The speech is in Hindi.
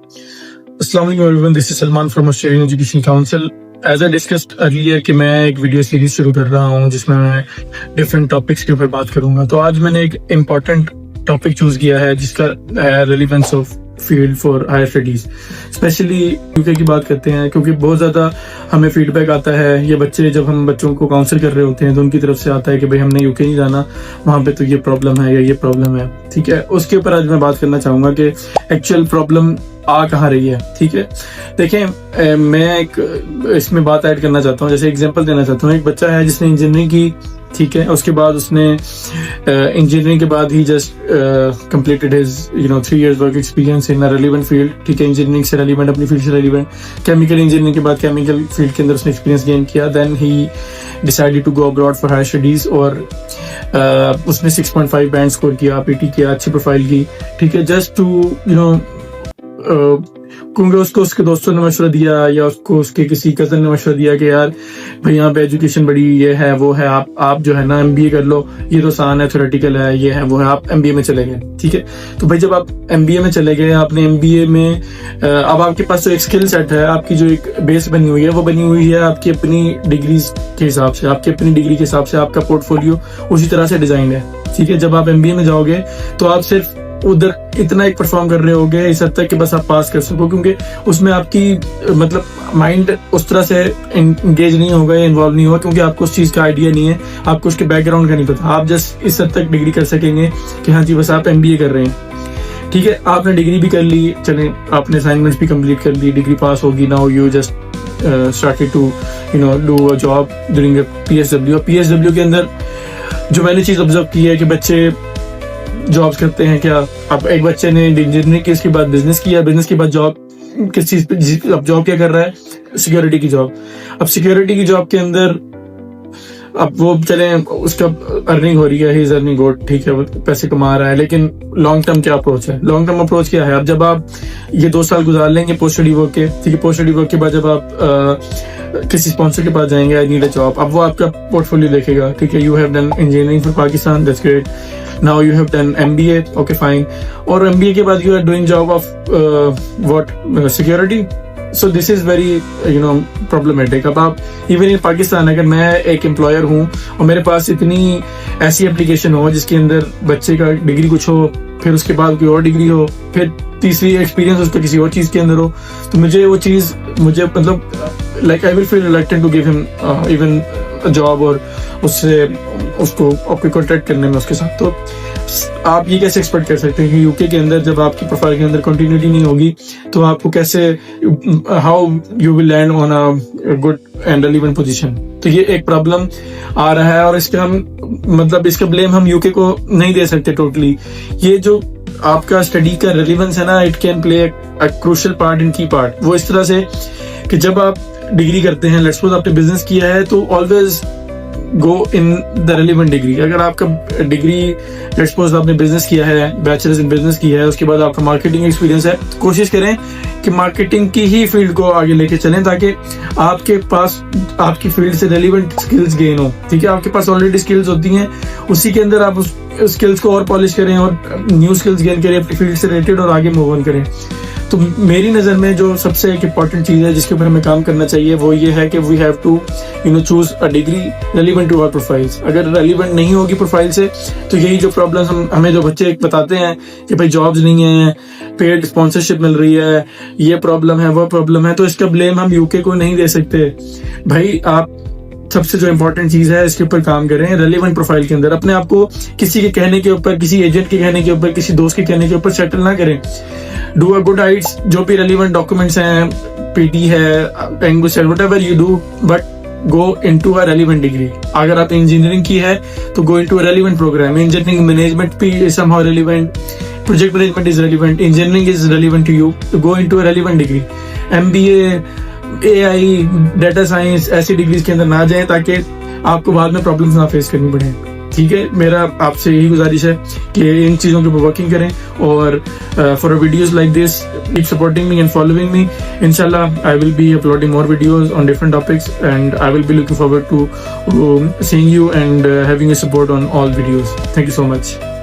Assalamu alaikum everyone, this is Salman from Australian Education Council. As I discussed earlier कि मैं एक वीडियो सीरीज शुरू कर रहा हूँ जिसमें मैं डिफरेंट टॉपिक्स के ऊपर बात करूंगा। तो आज मैंने एक इम्पॉर्टेंट टॉपिक चूज किया है जिसका है relevance of field for higher studies. Specially UK की बात करते हैं क्योंकि बहुत ज़्यादा हमें फीडबैक आता है। ये बच्चे जब हम बच्चों को काउंसिल कर रहे होते हैं तो उनकी तरफ से आता है कि भाई हमने यूके नहीं जाना, वहाँ पे तो ये प्रॉब्लम है या ये प्रॉब्लम है। ठीक है, उसके ऊपर आज मैं बात करना चाहूँगा कि एक्चुअल प्रॉब्लम आ कहाँ रही है। ठीक है, देखें मैं एक इसमें बात ऐड करना चाहता हूँ, जैसे एग्जांपल देना चाहता हूँ। एक बच्चा है जिसने इंजीनियरिंग की, ठीक है, उसके बाद उसने इंजीनियरिंग के बाद ही just completed his 3 years work experience in a relevant field. ठीक है, इंजीनियरिंग से रेलेवेंट, अपनी फील्ड से रेलेवेंट, केमिकल इंजीनियरिंग के बाद केमिकल फील्ड के अंदर उसने एक्सपीरियंस गेन किया। Then he decided to go abroad for higher studies और उसने 6.5 बैंड स्कोर किया, पीटी किया, अच्छी प्रोफाइल की। ठीक है, जस्ट टू क्योंकि उसको उसके दोस्तों ने मशवरा दिया या उसको उसके किसी कजन ने मशवरा दिया कि यार भाई यहाँ पे एजुकेशन बड़ी ये है वो है, आप जो है ना MBA कर लो, ये तो आसान है, थ्योरेटिकल है, ये है वो है, आप MBA में चले गए। ठीक है, तो भाई जब आप MBA में चले गए, आपने MBA में अब आपके पास जो एक स्किल सेट है, आपकी जो एक बेस बनी हुई है वो बनी हुई है आपकी अपनी डिग्रीज के हिसाब से, आपकी अपनी डिग्री के हिसाब से आपका पोर्टफोलियो उसी तरह से डिजाइन है। ठीक है, जब आप MBA में जाओगे तो आप सिर्फ उधर इतना एक परफॉर्म कर रहे होगे इस हद तक कि बस आप पास कर सको, क्योंकि उसमें आपकी मतलब माइंड उस तरह से इंगेज नहीं होगा या इन्वॉल्व नहीं होगा, क्योंकि आपको उस चीज का आइडिया नहीं है, आपको उसके बैकग्राउंड का नहीं पता। आप जस्ट इस हद तक डिग्री कर सकेंगे कि हाँ जी बस आप MBA कर रहे हैं। ठीक है, आपने डिग्री भी कर ली, चले आपने असाइनमेंट्स भी कंप्लीट कर ली, डिग्री पास होगी, now you just started to do a job during PSW। PSW के अंदर जो मैंने चीज ऑब्जर्व की है कि बच्चे जॉब्स करते हैं क्या। अब एक बच्चे ने इंजीनियरिंग की, इसके बाद बिजनेस किया, बिजनेस के बाद जॉब किस चीज पे, अब जॉब क्या कर रहा है, सिक्योरिटी की जॉब। अब सिक्योरिटी की जॉब के अंदर अब वो चले उसका अर्निंग हो रही है, ही इज अर्निंग गुड, ठीक है, वो पैसे कमा रहा है, लेकिन लॉन्ग टर्म क्या अप्रोच है, लॉन्ग टर्म अप्रोच क्या है। अब जब आप ये 2 साल गुजार लेंगे पोस्ट स्टडी वर्क के, ठीक है, पोस्ट स्टडी वर्क के बाद जब आप किसी स्पॉन्सर के पास जाएंगे, आई नीड अ जॉब, अब वो आपका पोर्टफोलियो देखेगा। ठीक है, you have done engineering for Pakistan, that's great, now you have done MBA, okay fine, और MBA के बाद you are doing job of security, so this is very problematic। अब आप इवन इन पाकिस्तान, अगर मैं एक एम्प्लॉयर हूँ और मेरे पास इतनी ऐसी एप्लीकेशन हो जिसके अंदर बच्चे का डिग्री कुछ हो, फिर उसके बाद कोई और डिग्री हो, फिर तीसरी एक्सपीरियंस उसका किसी और चीज के अंदर हो, तो मुझे वो चीज मतलब like I will feel reluctant to give him even job और उसको आपके कॉन्टेक्ट करने में उसके साथ। तो आप ये कैसे एक्सपेक्ट कर सकते हैं कि यूके के अंदर जब आपकी प्रोफाइल के अंदर कंटिन्यूटी नहीं होगी तो आपको कैसे, how you will land on a good and relevant position. तो ये एक प्रॉब्लम आ रहा है और इसका हम मतलब इसका ब्लेम हम यूके को नहीं दे सकते टोटली। ये जो आपका स्टडी का रेलेवेंस है ना, it can play a crucial part in की पार्ट। वो इस तरह से कि जब आप डिग्री करते हैं, लेट्स सपोज आपने बिजनेस किया है, तो always go in the relevant degree. अगर आपका डिग्री लेट्स सपोज आपने बिजनेस किया है, बैचलर्स इन बिजनेस किया है, उसके बाद आपका मार्केटिंग एक्सपीरियंस है, तो कोशिश करें कि मार्केटिंग की ही फील्ड को आगे लेके चलें ताकि आपके पास आपकी फील्ड से रेलेवेंट स्किल्स गेन हो। ठीक है, आपके पास ऑलरेडी स्किल्स होती हैं, उसी के अंदर आप उस स्किल्स को और पॉलिश करें और न्यू स्किल्स गेन करें अपनी फील्ड से रिलेटेड और आगे मूव ऑन करें। तो मेरी नज़र में जो सबसे एक इम्पॉर्टेंट चीज़ है जिसके ऊपर हमें काम करना चाहिए वो ये है कि we have to choose a degree relevant to our profiles. अगर रेलेवेंट नहीं होगी प्रोफाइल से तो यही जो प्रॉब्लम्स हमें जो बच्चे बताते हैं कि भाई जॉब्स नहीं है, पेड स्पॉन्सरशिप मिल रही है, ये प्रॉब्लम है वो प्रॉब्लम है, तो इसका ब्लेम हम यूके को नहीं दे सकते। भाई आप सबसे जो इम्पोर्टेंट चीज है इसके ऊपर काम करें, रेलेवेंट प्रोफाइल के अंदर। अपने आप को किसी के कहने के ऊपर, किसी एजेंट के कहने के ऊपर, किसी दोस्त के कहने के ऊपर सेटल ना करें। डू अ गुड हाइट्स, जो भी रेलेवेंट डॉक्यूमेंट्स हैं, पीटी है, इंग्लिश है, whatever you do, but go into a relevant degree. अगर आप इंजीनियरिंग की है तो go into a relevant programme. Engineering management भी somehow relevant, project management is relevant, engineering is relevant to you, तो go into a relevant degree. MBA, AI, data science ऐसी डिग्रीज के अंदर ना जाएं ताकि आपको बाद में प्रॉब्लम्स ना फेस करनी पड़े। ठीक है, मेरा आपसे यही गुजारिश है कि इन चीज़ों के ऊपर वर्किंग करें और for videos like this keep supporting me and following me. इंशाल्लाह I will be uploading more videos on different topics and I will be looking forward to seeing you and having your support on all videos. Thank you so much.